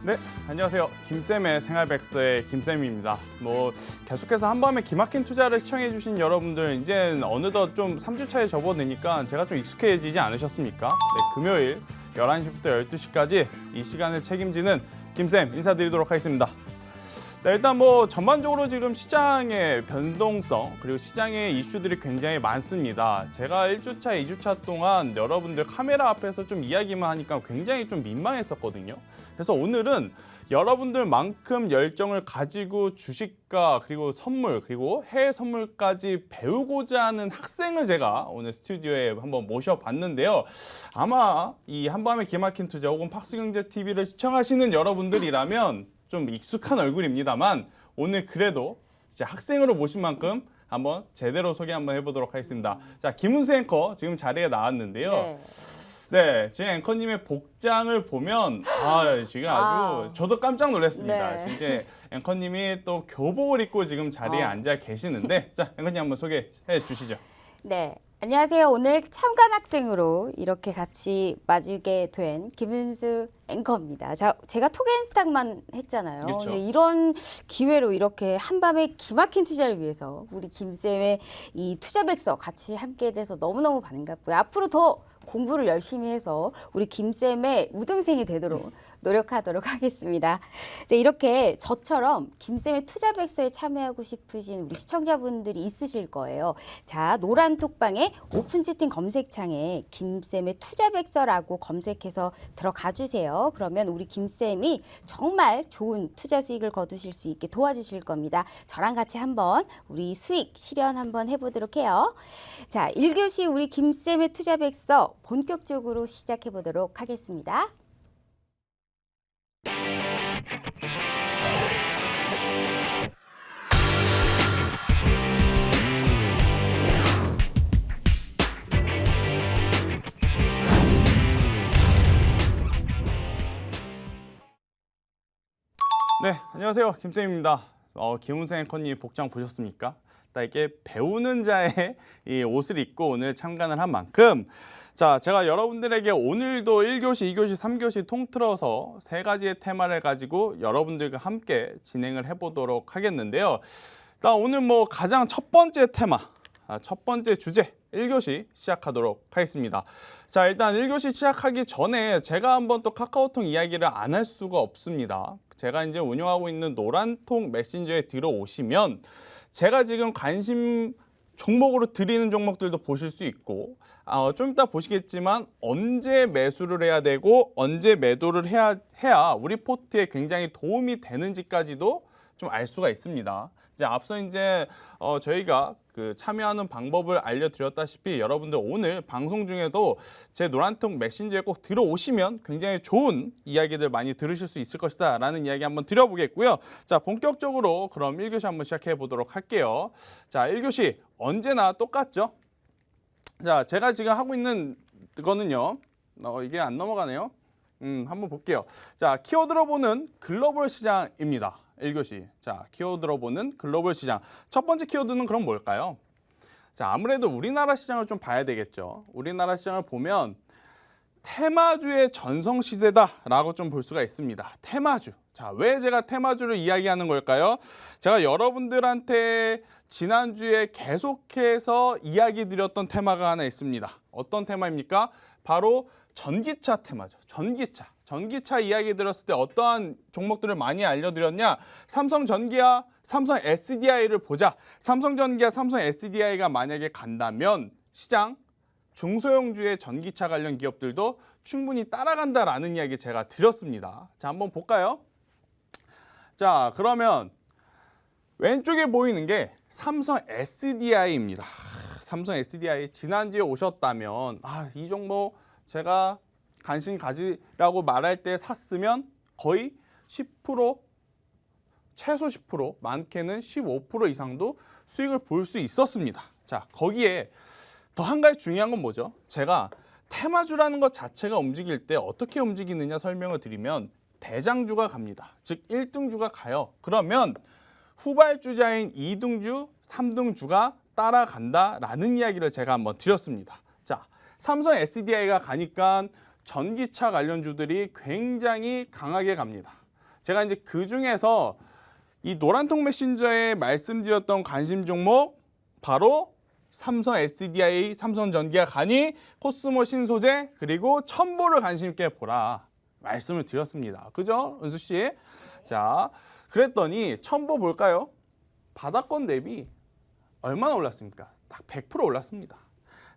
네, 안녕하세요. 김쌤의 생활백서의 김쌤입니다. 계속해서 한밤에 기막힌 투자를 시청해주신 여러분들, 이제 어느덧 좀 3주차에 접어드니까 제가 좀 익숙해지지 않으셨습니까? 네, 금요일 11시부터 12시까지 이 시간을 책임지는 김쌤 인사드리도록 하겠습니다. 네, 일단 전반적으로 지금 시장의 변동성 그리고 시장의 이슈들이 굉장히 많습니다. 제가 1주차, 2주차 동안 여러분들 카메라 앞에서 좀 이야기만 하니까 굉장히 좀 민망했었거든요. 그래서 오늘은 여러분들만큼 열정을 가지고 주식과 그리고 선물 그리고 해외 선물까지 배우고자 하는 학생을 제가 오늘 스튜디오에 한번 모셔봤는데요. 아마 이 한밤의 기막힌 투자 혹은 팍스경제TV를 시청하시는 여러분들이라면 좀 익숙한 얼굴입니다만 오늘 그래도 진짜 학생으로 모신 만큼 한번 제대로 소개 한번 해보도록 하겠습니다. 자, 김은수 앵커 지금 자리에 나왔는데요. 네, 지금 앵커님의 복장을 보면 지금 아주 저도 깜짝 놀랐습니다. 네. 지금 이제 앵커님이 또 교복을 입고 지금 자리에 앉아 계시는데 자, 앵커님 한번 소개해 주시죠. 네. 안녕하세요. 오늘 참관 학생으로 이렇게 같이 마주게 된 김은수 앵커입니다. 제가 톡앤스탁만 했잖아요. 그렇죠. 근데 이런 기회로 이렇게 한밤에 기막힌 투자를 위해서 우리 김쌤의 이 투자백서 같이 함께 돼서 너무너무 반갑고요. 앞으로 더 공부를 열심히 해서 우리 김쌤의 우등생이 되도록 노력하도록 하겠습니다. 이제 이렇게 저처럼 김쌤의 투자백서에 참여하고 싶으신 우리 시청자분들이 있으실 거예요. 자, 노란 톡방에 오픈 채팅 검색창에 김쌤의 투자백서라고 검색해서 들어가 주세요. 그러면 우리 김쌤이 정말 좋은 투자 수익을 거두실 수 있게 도와주실 겁니다. 저랑 같이 한번 우리 수익 실현 한번 해보도록 해요. 자, 1교시 우리 김쌤의 투자백서 본격적으로 시작해 보도록 하겠습니다. 네, 안녕하세요. 김쌤입니다. 김은수 앵커님 복장 보셨습니까? 딱 이렇게 배우는 자의 이 옷을 입고 오늘 참관을 한 만큼 자, 제가 여러분들에게 오늘도 1교시, 2교시, 3교시 통틀어서 세 가지의 테마를 가지고 여러분들과 함께 진행을 해보도록 하겠는데요. 일단 오늘 가장 첫 번째 테마, 첫 번째 주제 1교시 시작하도록 하겠습니다. 자, 일단 1교시 시작하기 전에 제가 한번 또 카카오톡 이야기를 안 할 수가 없습니다. 제가 이제 운영하고 있는 노란톡 메신저에 들어오시면 제가 지금 관심 종목으로 드리는 종목들도 보실 수 있고 좀 이따 보시겠지만 언제 매수를 해야 되고 언제 매도를 해야 우리 포트에 굉장히 도움이 되는지까지도 좀 알 수가 있습니다. 이제 앞서 저희가 참여하는 방법을 알려드렸다시피 여러분들 오늘 방송 중에도 제 노란톡 메신저에 꼭 들어오시면 굉장히 좋은 이야기들 많이 들으실 수 있을 것이다 라는 이야기 한번 드려보겠고요. 자, 본격적으로 그럼 1교시 한번 시작해 보도록 할게요. 자, 1교시 언제나 똑같죠? 자, 제가 지금 하고 있는 거는요. 이게 안 넘어가네요. 한번 볼게요. 자, 키워드로 보는 글로벌 시장입니다. 1교시. 자, 키워드로 보는 글로벌 시장. 첫 번째 키워드는 그럼 뭘까요? 자, 아무래도 우리나라 시장을 좀 봐야 되겠죠. 우리나라 시장을 보면 테마주의 전성시대다라고 좀 볼 수가 있습니다. 테마주. 자, 왜 제가 테마주를 이야기하는 걸까요? 제가 여러분들한테 지난주에 계속해서 이야기 드렸던 테마가 하나 있습니다. 어떤 테마입니까? 바로 전기차 테마죠. 전기차 이야기 들었을 때 어떠한 종목들을 많이 알려드렸냐? 삼성전기와 삼성 SDI를 보자. 삼성전기와 삼성 SDI가 만약에 간다면 시장 중소형주의 전기차 관련 기업들도 충분히 따라간다라는 이야기 제가 드렸습니다. 자, 한번 볼까요? 자, 그러면 왼쪽에 보이는 게 삼성 SDI입니다. 삼성 SDI 지난주에 오셨다면 이 종목 제가 관심 가지라고 말할 때 샀으면 거의 10%, 최소 10%, 많게는 15% 이상도 수익을 볼 수 있었습니다. 자, 거기에 더 한 가지 중요한 건 뭐죠? 제가 테마주라는 것 자체가 움직일 때 어떻게 움직이느냐 설명을 드리면 대장주가 갑니다. 즉 1등주가 가요. 그러면 후발주자인 2등주, 3등주가 따라간다라는 이야기를 제가 한번 드렸습니다. 자, 삼성 SDI가 가니까 전기차 관련주들이 굉장히 강하게 갑니다. 제가 이제 그 중에서 이 노란통 메신저에 말씀드렸던 관심 종목 바로 삼성 SDI, 삼성전기가 가니, 코스모 신소재, 그리고 첨보를 관심 있게 보라 말씀을 드렸습니다. 그죠, 은수 씨? 자, 그랬더니 첨보 볼까요? 바닥권 대비 얼마나 올랐습니까? 딱 100% 올랐습니다.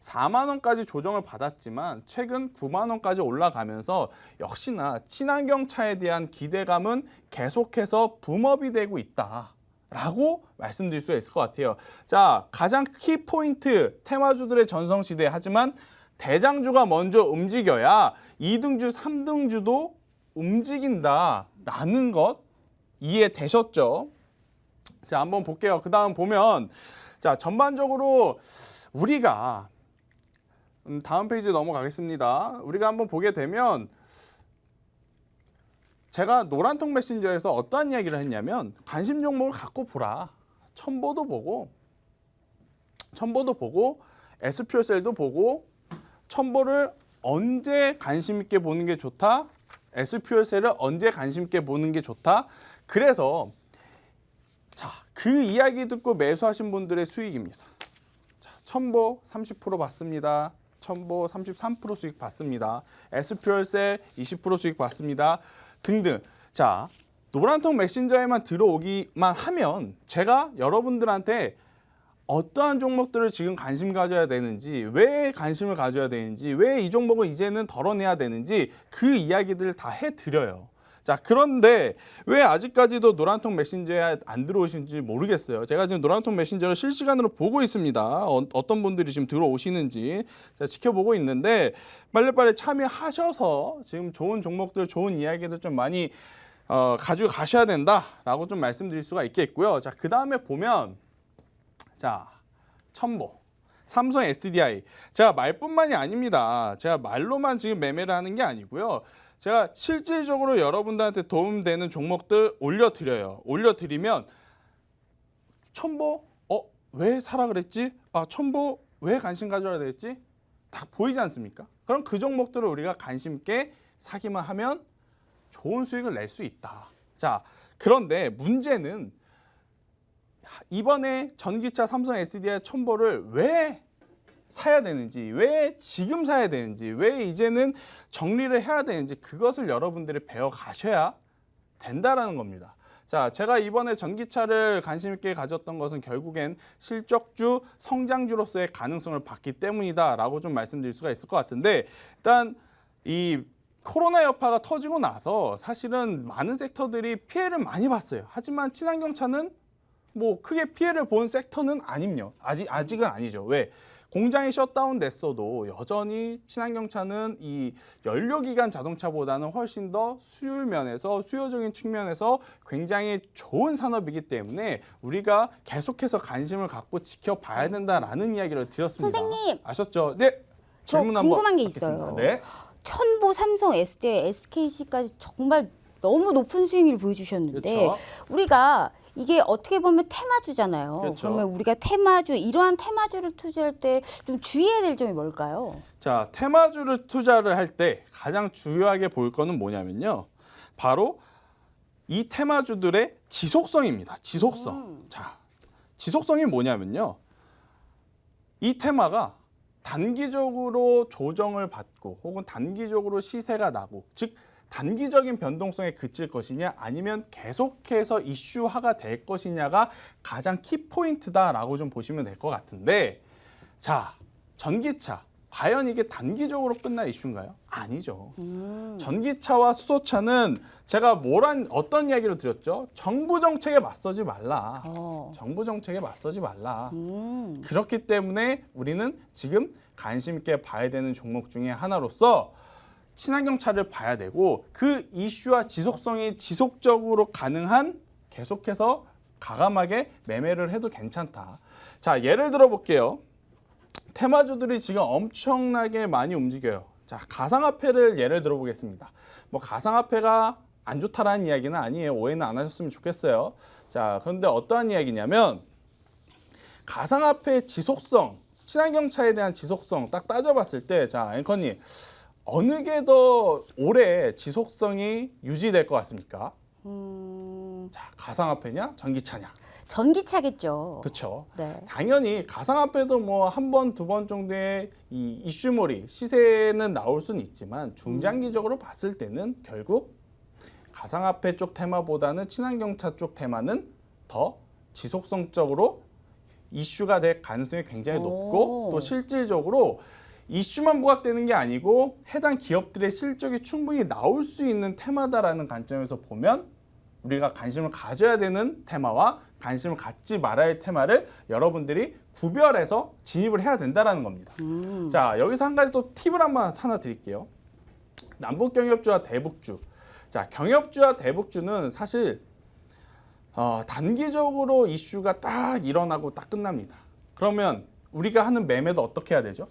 4만 원까지 조정을 받았지만 최근 9만 원까지 올라가면서 역시나 친환경차에 대한 기대감은 계속해서 붐업이 되고 있다라고 말씀드릴 수 있을 것 같아요. 자, 가장 키포인트 테마주들의 전성시대, 하지만 대장주가 먼저 움직여야 2등주, 3등주도 움직인다라는 것 이해되셨죠? 자, 한번 볼게요. 그 다음 보면, 자, 전반적으로 우리가 다음 페이지 넘어가겠습니다. 우리가 한번 보게 되면 제가 노란통 메신저에서 어떠한 이야기를 했냐면 관심 종목을 갖고 보라. 첨보도 보고 SPO셀도 보고, 첨보를 언제 관심 있게 보는 게 좋다, SPO셀을 언제 관심 있게 보는 게 좋다. 그래서 자, 그 이야기 듣고 매수하신 분들의 수익입니다. 자, 첨보 30% 받습니다. 첨보 33% 수익 받습니다. SPO셀 20% 수익 받습니다. 등등. 자, 노란통 메신저에만 들어오기만 하면 제가 여러분들한테 어떠한 종목들을 지금 관심 가져야 되는지, 왜 관심을 가져야 되는지, 왜 이 종목을 이제는 덜어내야 되는지 그 이야기들을 다 해드려요. 자, 그런데 왜 아직까지도 노란통 메신저에 안 들어오신지 모르겠어요. 제가 지금 노란통 메신저를 실시간으로 보고 있습니다. 어떤 분들이 지금 들어오시는지 자, 지켜보고 있는데, 빨리빨리 참여하셔서 지금 좋은 종목들, 좋은 이야기들 좀 많이 가지고 가셔야 된다라고 좀 말씀드릴 수가 있겠고요. 자, 그 다음에 보면, 자, 첨보, 삼성 SDI. 제가 말뿐만이 아닙니다. 제가 말로만 지금 매매를 하는 게 아니고요. 제가 실질적으로 여러분들한테 도움되는 종목들 올려드려요. 올려드리면 첨보 왜 사라 그랬지? 첨보 왜 관심 가져야 됐지? 다 보이지 않습니까? 그럼 그 종목들을 우리가 관심 있게 사기만 하면 좋은 수익을 낼 수 있다. 자, 그런데 문제는 이번에 전기차 삼성 SDI 첨보를 왜 사야 되는지, 왜 지금 사야 되는지, 왜 이제는 정리를 해야 되는지, 그것을 여러분들이 배워 가셔야 된다라는 겁니다. 자, 제가 이번에 전기차를 관심 있게 가졌던 것은 결국엔 실적주, 성장주로서의 가능성을 봤기 때문이다라고 좀 말씀드릴 수가 있을 것 같은데, 일단 이 코로나 여파가 터지고 나서 사실은 많은 섹터들이 피해를 많이 봤어요. 하지만 친환경차는 뭐 크게 피해를 본 섹터는 아님요. 아직은 아니죠. 왜? 공장이 셧다운 됐어도 여전히 친환경차는 이 연료기관 자동차보다는 훨씬 더 수율 면에서, 수요적인 측면에서 굉장히 좋은 산업이기 때문에 우리가 계속해서 관심을 갖고 지켜봐야 된다라는 이야기를 드렸습니다. 선생님! 아셨죠? 네. 저 질문 한번 궁금한 게 받겠습니다. 있어요. 네. 첨보, 삼성, SDI, SKC까지 정말 너무 높은 수익률을 보여주셨는데, 그렇죠. 우리가 이게 어떻게 보면 테마주잖아요. 그렇죠. 그러면 우리가 이러한 테마주를 투자할 때 좀 주의해야 될 점이 뭘까요? 자, 테마주를 투자를 할 때 가장 중요하게 볼 거는 뭐냐면요. 바로 이 테마주들의 지속성입니다. 지속성. 자, 지속성이 뭐냐면요. 이 테마가 단기적으로 조정을 받고 혹은 단기적으로 시세가 나고, 즉 단기적인 변동성에 그칠 것이냐, 아니면 계속해서 이슈화가 될 것이냐가 가장 키포인트다라고 좀 보시면 될 것 같은데, 자, 전기차 과연 이게 단기적으로 끝날 이슈인가요? 아니죠. 전기차와 수소차는 제가 어떤 이야기를 드렸죠? 정부 정책에 맞서지 말라. 정부 정책에 맞서지 말라. 그렇기 때문에 우리는 지금 관심 있게 봐야 되는 종목 중에 하나로서 친환경차를 봐야 되고, 그 이슈와 지속성이 지속적으로 가능한, 계속해서 과감하게 매매를 해도 괜찮다. 자, 예를 들어 볼게요. 테마주들이 지금 엄청나게 많이 움직여요. 자, 가상화폐를 예를 들어 보겠습니다. 뭐 가상화폐가 안 좋다라는 이야기는 아니에요. 오해는 안 하셨으면 좋겠어요. 자, 그런데 어떠한 이야기냐면, 가상화폐의 지속성, 친환경차에 대한 지속성 딱 따져봤을 때, 자, 앵커님, 어느 게 더 오래 지속성이 유지될 것 같습니까? 자, 가상화폐냐, 전기차냐? 전기차겠죠. 그렇죠. 네. 당연히 가상화폐도 뭐 한 번, 두 번 정도의 이 이슈몰이 시세는 나올 수는 있지만 중장기적으로 봤을 때는 결국 가상화폐 쪽 테마보다는 친환경차 쪽 테마는 더 지속성적으로 이슈가 될 가능성이 굉장히 높고 오. 또 실질적으로 이슈만 부각되는 게 아니고 해당 기업들의 실적이 충분히 나올 수 있는 테마다라는 관점에서 보면 우리가 관심을 가져야 되는 테마와 관심을 갖지 말아야 할 테마를 여러분들이 구별해서 진입을 해야 된다는 겁니다. 자, 여기서 한 가지 또 팁을 하나 드릴게요. 남북 경협주와 대북주. 자, 경협주와 대북주는 사실 단기적으로 이슈가 딱 일어나고 딱 끝납니다. 그러면 우리가 하는 매매도 어떻게 해야 되죠?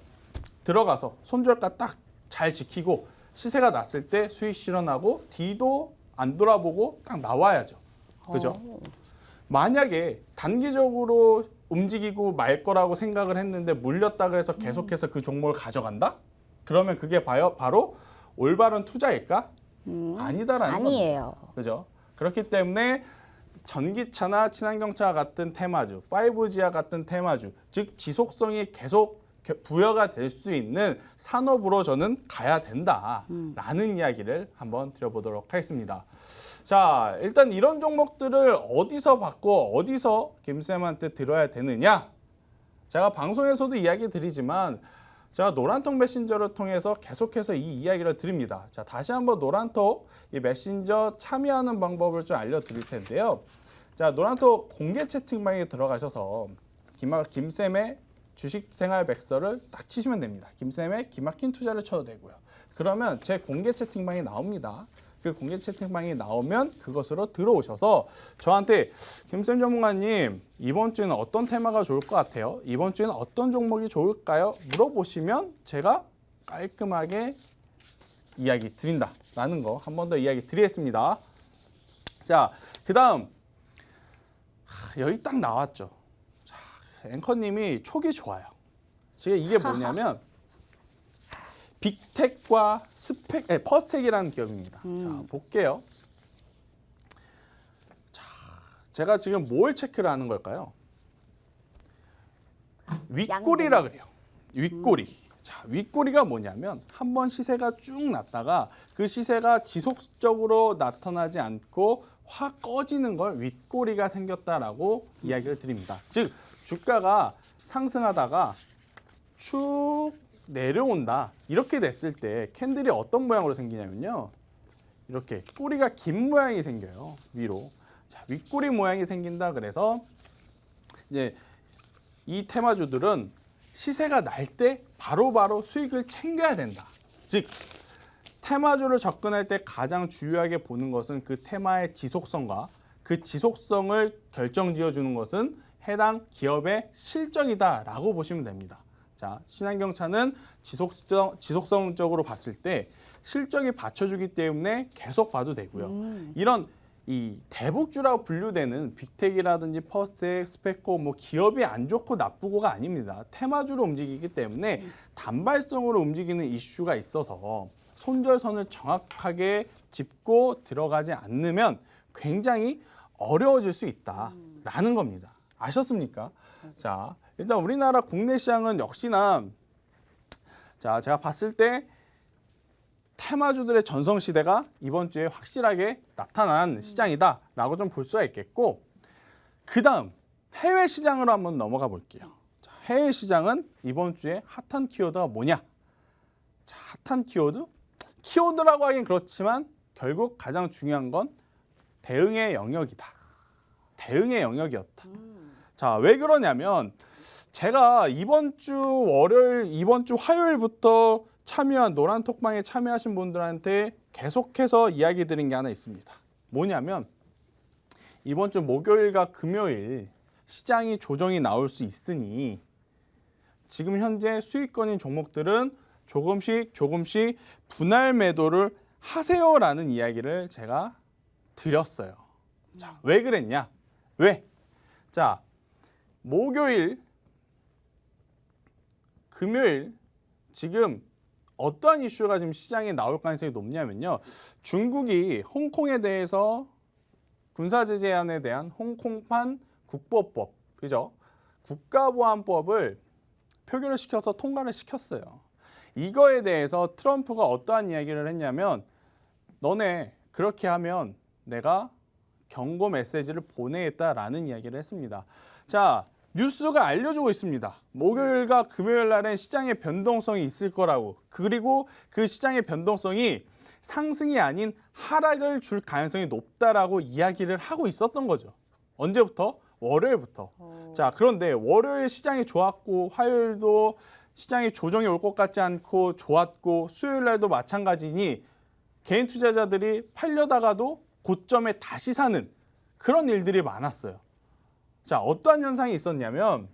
들어가서 손절가 딱 잘 지키고 시세가 났을 때 수익 실현하고 뒤도 안 돌아보고 딱 나와야죠. 그죠? 만약에 단기적으로 움직이고 말 거라고 생각을 했는데 물렸다 그래서 계속해서 그 종목을 가져간다? 그러면 그게 바로 올바른 투자일까? 아니다라는 아니에요. 겁니다. 그죠? 그렇기 때문에 전기차나 친환경차 같은 테마주, 5G와 같은 테마주, 즉 지속성이 계속 부여가 될 수 있는 산업으로 저는 가야 된다라는 이야기를 한번 드려보도록 하겠습니다. 자, 일단 이런 종목들을 어디서 받고 어디서 김쌤한테 들어야 되느냐? 제가 방송에서도 이야기 드리지만 제가 노란톡 메신저를 통해서 계속해서 이 이야기를 드립니다. 자, 다시 한번 노란톡 이 메신저 참여하는 방법을 좀 알려드릴 텐데요. 자, 노란톡 공개 채팅방에 들어가셔서 김쌤의 주식생활 백서를 딱 치시면 됩니다. 김쌤의 기막힌 투자를 쳐도 되고요. 그러면 제 공개 채팅방이 나옵니다. 그 공개 채팅방이 나오면 그것으로 들어오셔서 저한테 김쌤 전문가님 이번 주에는 어떤 테마가 좋을 것 같아요? 이번 주에는 어떤 종목이 좋을까요? 물어보시면 제가 깔끔하게 이야기 드린다라는 거 한 번 더 이야기 드리겠습니다. 자, 그 다음 여기 딱 나왔죠. 자, 앵커님이 촉이 좋아요. 지금 이게 뭐냐면 빅텍과 퍼스텍이라는 기업입니다. 자, 볼게요. 자, 제가 지금 뭘 체크를 하는 걸까요? 윗꼬리라 그래요. 윗꼬리. 자, 윗꼬리가 뭐냐면 한번 시세가 쭉 났다가 그 시세가 지속적으로 나타나지 않고 확 꺼지는 걸 윗꼬리가 생겼다라고 이야기를 드립니다. 즉 주가가 상승하다가 쭉 내려온다. 이렇게 됐을 때 캔들이 어떤 모양으로 생기냐면요. 이렇게 꼬리가 긴 모양이 생겨요. 위로. 자, 윗꼬리 모양이 생긴다. 그래서 이제 이 테마주들은 시세가 날 때 바로바로 수익을 챙겨야 된다. 즉 테마주를 접근할 때 가장 중요하게 보는 것은 그 테마의 지속성과 그 지속성을 결정지어주는 것은 해당 기업의 실적이다라고 보시면 됩니다. 자, 친환경차는 지속성적으로 봤을 때 실적이 받쳐주기 때문에 계속 봐도 되고요. 이런 이 대북주라고 분류되는 빅텍이라든지 퍼스텍, 스페코 뭐 기업이 안 좋고 나쁘고가 아닙니다. 테마주로 움직이기 때문에 단발성으로 움직이는 이슈가 있어서 손절선을 정확하게 짚고 들어가지 않으면 굉장히 어려워질 수 있다라는 겁니다. 아셨습니까? 자, 일단 우리나라 국내 시장은 역시나 자, 제가 봤을 때 테마주들의 전성시대가 이번 주에 확실하게 나타난 시장이다라고 좀 볼 수가 있겠고 그 다음 해외 시장으로 한번 넘어가 볼게요. 자, 해외 시장은 이번 주에 핫한 키워드가 뭐냐? 자, 핫한 키워드? 키워드라고 하긴 그렇지만 결국 가장 중요한 건 대응의 영역이다. 대응의 영역이었다. 자, 왜 그러냐면 제가 이번 주 화요일부터 참여한 노란톡방에 참여하신 분들한테 계속해서 이야기 드린 게 하나 있습니다. 뭐냐면 이번 주 목요일과 금요일 시장이 조정이 나올 수 있으니 지금 현재 수익권인 종목들은 조금씩 분할 매도를 하세요라는 이야기를 제가 드렸어요. 자, 왜 그랬냐? 왜? 자, 목요일, 금요일 지금 어떠한 이슈가 지금 시장에 나올 가능성이 높냐면요. 중국이 홍콩에 대해서 군사 제재안에 대한 홍콩판 국보법, 그죠? 국가보안법을 표결을 시켜서 통과를 시켰어요. 이거에 대해서 트럼프가 어떠한 이야기를 했냐면 너네 그렇게 하면 내가 경고 메시지를 보내겠다라는 이야기를 했습니다. 자, 뉴스가 알려주고 있습니다. 목요일과 금요일 날엔 시장의 변동성이 있을 거라고. 그리고 그 시장의 변동성이 상승이 아닌 하락을 줄 가능성이 높다라고 이야기를 하고 있었던 거죠. 언제부터? 월요일부터. 자, 그런데 월요일 시장이 좋았고 화요일도 시장이 조정이 올 것 같지 않고 좋았고 수요일 날도 마찬가지니 개인 투자자들이 팔려다가도 고점에 다시 사는 그런 일들이 많았어요. 자, 어떠한 현상이 있었냐면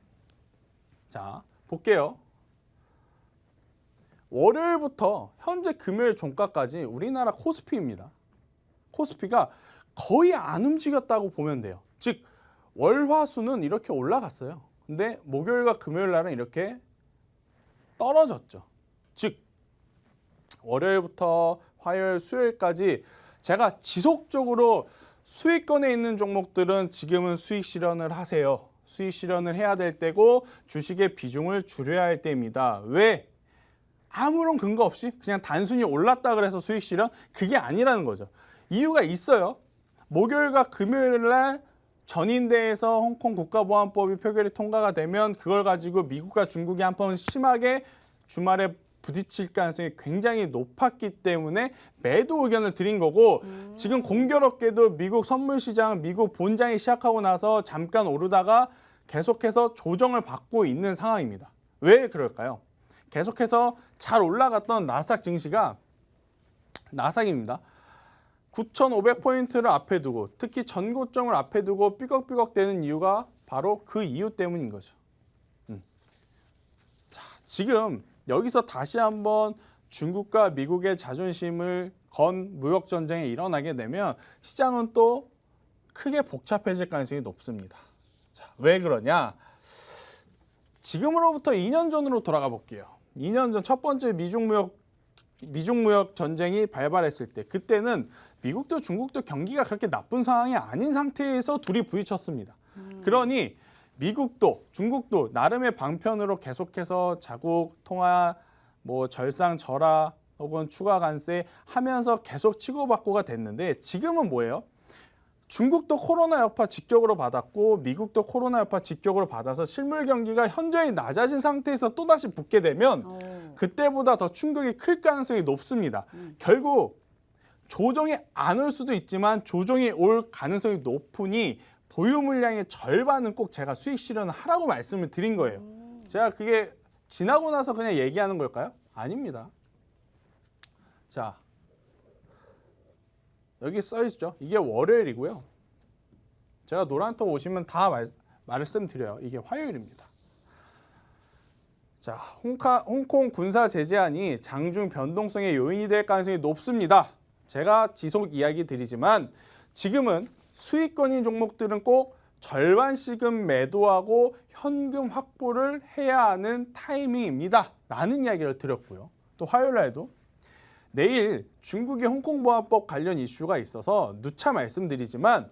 자, 볼게요. 월요일부터 현재 금요일 종가까지 우리나라 코스피입니다. 코스피가 거의 안 움직였다고 보면 돼요. 즉 월화수는 이렇게 올라갔어요. 근데 목요일과 금요일 날은 이렇게 떨어졌죠. 즉 월요일부터 화요일, 수요일까지 제가 지속적으로 수익권에 있는 종목들은 지금은 수익 실현을 하세요. 수익 실현을 해야 될 때고 주식의 비중을 줄여야 할 때입니다. 왜? 아무런 근거 없이 그냥 단순히 올랐다 그래서 수익 실현? 그게 아니라는 거죠. 이유가 있어요. 목요일과 금요일 날 전인대에서 홍콩 국가보안법이 표결이 통과가 되면 그걸 가지고 미국과 중국이 한번 심하게 주말에 부딪힐 가능성이 굉장히 높았기 때문에 매도 의견을 드린 거고 지금 공교롭게도 미국 선물 시장, 미국 본장이 시작하고 나서 잠깐 오르다가 계속해서 조정을 받고 있는 상황입니다. 왜 그럴까요? 계속해서 잘 올라갔던 나스닥 증시가 나스닥입니다. 9,500포인트를 앞에 두고 특히 전고점을 앞에 두고 삐걱삐걱 되는 이유가 바로 그 이유 때문인 거죠. 자, 지금 여기서 다시 한번 중국과 미국의 자존심을 건 무역 전쟁이 일어나게 되면 시장은 또 크게 복잡해질 가능성이 높습니다. 자, 왜 그러냐? 지금으로부터 2년 전으로 돌아가 볼게요. 2년 전 첫 번째 미중 무역 전쟁이 발발했을 때 그때는 미국도 중국도 경기가 그렇게 나쁜 상황이 아닌 상태에서 둘이 부딪혔습니다. 그러니 미국도 중국도 나름의 방편으로 계속해서 자국 통화 절상절하 혹은 추가 관세 하면서 계속 치고받고가 됐는데 지금은 뭐예요? 중국도 코로나 여파 직격으로 받았고 미국도 코로나 여파 직격으로 받아서 실물 경기가 현저히 낮아진 상태에서 또다시 붙게 되면 그때보다 더 충격이 클 가능성이 높습니다. 결국 조정이 안 올 수도 있지만 조정이 올 가능성이 높으니 보유 물량의 절반은 꼭 제가 수익 실현을 하라고 말씀을 드린 거예요. 제가 그게 지나고 나서 그냥 얘기하는 걸까요? 아닙니다. 자, 여기 써 있죠. 이게 월요일이고요. 제가 노란톡 오시면 다 말씀드려요. 이게 화요일입니다. 자, 홍콩 군사 제재안이 장중 변동성의 요인이 될 가능성이 높습니다. 제가 지속 이야기 드리지만 지금은 수익권인 종목들은 꼭 절반씩은 매도하고 현금 확보를 해야 하는 타이밍입니다. 라는 이야기를 드렸고요. 또 화요일 날도 내일 중국의 홍콩보안법 관련 이슈가 있어서 누차 말씀드리지만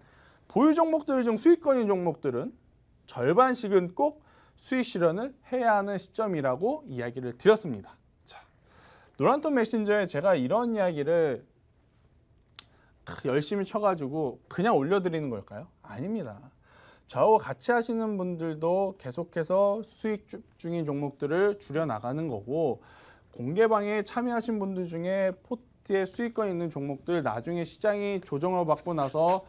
보유 종목들 중 수익권인 종목들은 절반씩은 꼭 수익 실현을 해야 하는 시점이라고 이야기를 드렸습니다. 자, 노란톤 메신저에 제가 이런 이야기를 열심히 쳐가지고 그냥 올려드리는 걸까요? 아닙니다. 저하고 같이 하시는 분들도 계속해서 수익 중인 종목들을 줄여나가는 거고 공개방에 참여하신 분들 중에 포트에 수익권 있는 종목들 나중에 시장이 조정을 받고 나서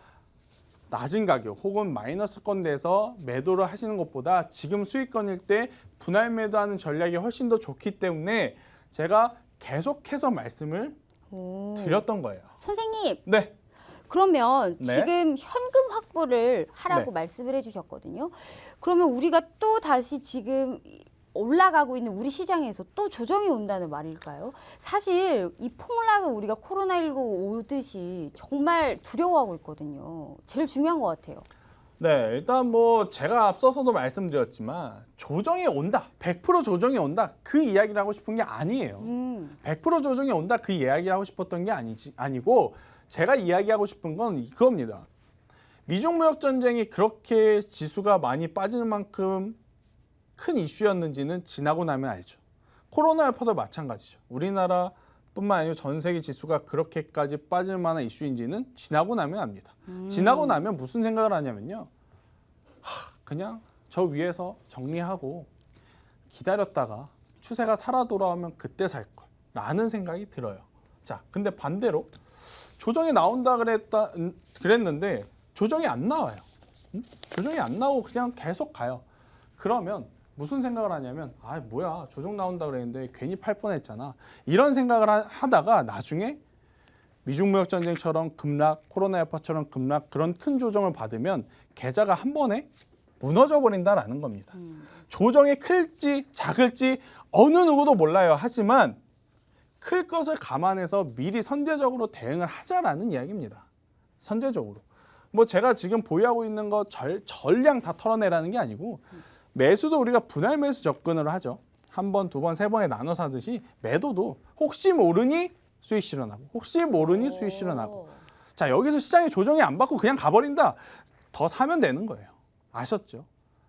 낮은 가격 혹은 마이너스권 돼서 매도를 하시는 것보다 지금 수익권일 때 분할 매도하는 전략이 훨씬 더 좋기 때문에 제가 계속해서 말씀을 드렸던 거예요. 선생님. 네. 그러면 네. 지금 현금 확보를 하라고 네. 말씀을 해주셨거든요. 그러면 우리가 또 다시 지금 올라가고 있는 우리 시장에서 또 조정이 온다는 말일까요? 사실 이 폭락은 우리가 코로나19 오듯이 정말 두려워하고 있거든요. 제일 중요한 것 같아요. 네, 일단 제가 앞서서도 말씀드렸지만 조정이 온다, 100% 조정이 온다 그 이야기를 하고 싶은 게 아니에요. 100% 조정이 온다 그 이야기를 하고 싶었던 게 아니고 제가 이야기하고 싶은 건 그겁니다. 미중 무역 전쟁이 그렇게 지수가 많이 빠질 만큼 큰 이슈였는지는 지나고 나면 알죠. 코로나19도 마찬가지죠. 우리나라뿐만 아니라 전 세계 지수가 그렇게까지 빠질 만한 이슈인지는 지나고 나면 압니다. 지나고 나면 무슨 생각을 하냐면요. 그냥 저 위에서 정리하고 기다렸다가 추세가 살아 돌아오면 그때 살 걸 라는 생각이 들어요. 자, 근데 반대로 조정이 나온다 그랬는데 조정이 안 나와요. 조정이 안 나오고 그냥 계속 가요. 그러면 무슨 생각을 하냐면 뭐야 조정 나온다 그랬는데 괜히 팔 뻔했잖아. 이런 생각을 하다가 나중에 미중 무역 전쟁처럼 급락, 코로나 여파처럼 급락 그런 큰 조정을 받으면 계좌가 한 번에 무너져 버린다라는 겁니다. 조정이 클지 작을지 어느 누구도 몰라요. 하지만 클 것을 감안해서 미리 선제적으로 대응을 하자라는 이야기입니다. 선제적으로. 뭐 제가 지금 보유하고 있는 거 전량 다 털어내라는 게 아니고 매수도 우리가 분할 매수 접근을 하죠. 한 번, 두 번, 세 번에 나눠서 하듯이 매도도 혹시 모르니 수익 실현하고 혹시 모르니 수익 실현하고 자 여기서 시장이 조정이 안 받고 그냥 가버린다. 더 사면 되는 거예요. 아셨죠?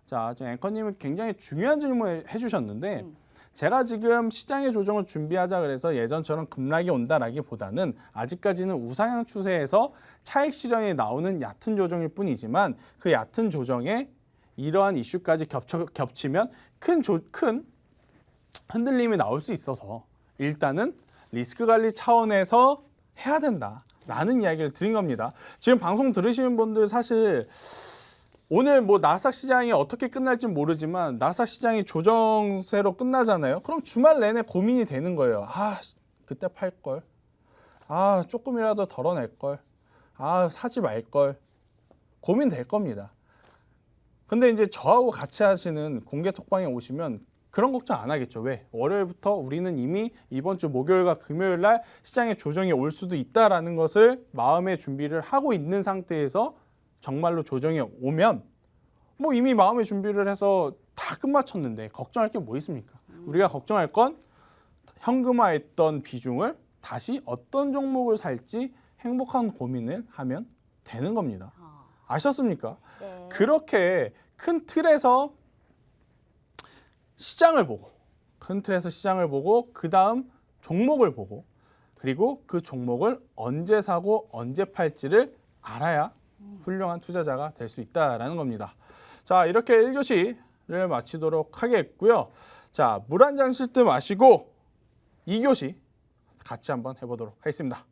자, 지금 앵커님은 굉장히 중요한 질문을 해주셨는데 제가 지금 시장의 조정을 준비하자 그래서 예전처럼 급락이 온다라기보다는 아직까지는 우상향 추세에서 차익 실현이 나오는 얕은 조정일 뿐이지만 그 얕은 조정에 이러한 이슈까지 겹치면 큰 흔들림이 나올 수 있어서 일단은 리스크 관리 차원에서 해야 된다라는 이야기를 드린 겁니다. 지금 방송 들으시는 분들 사실 오늘 뭐 나스닥 시장이 어떻게 끝날지 모르지만 나스닥 시장이 조정세로 끝나잖아요. 그럼 주말 내내 고민이 되는 거예요. 그때 팔 걸. 조금이라도 덜어낼 걸. 사지 말 걸. 고민될 겁니다. 근데 이제 저하고 같이 하시는 공개 톡방에 오시면 그런 걱정 안 하겠죠. 왜? 월요일부터 우리는 이미 이번 주 목요일과 금요일 날 시장에 조정이 올 수도 있다라는 것을 마음의 준비를 하고 있는 상태에서 정말로 조정이 오면 뭐 이미 마음의 준비를 해서 다 끝마쳤는데 걱정할 게 뭐 있습니까? 우리가 걱정할 건 현금화했던 비중을 다시 어떤 종목을 살지 행복한 고민을 하면 되는 겁니다. 아셨습니까? 네. 그렇게 큰 틀에서 시장을 보고 그 다음 종목을 보고 그리고 그 종목을 언제 사고 언제 팔지를 알아야 훌륭한 투자자가 될 수 있다라는 겁니다. 자, 이렇게 1교시를 마치도록 하겠고요. 자, 물 한 잔 쉴 듯 마시고 2교시 같이 한번 해보도록 하겠습니다.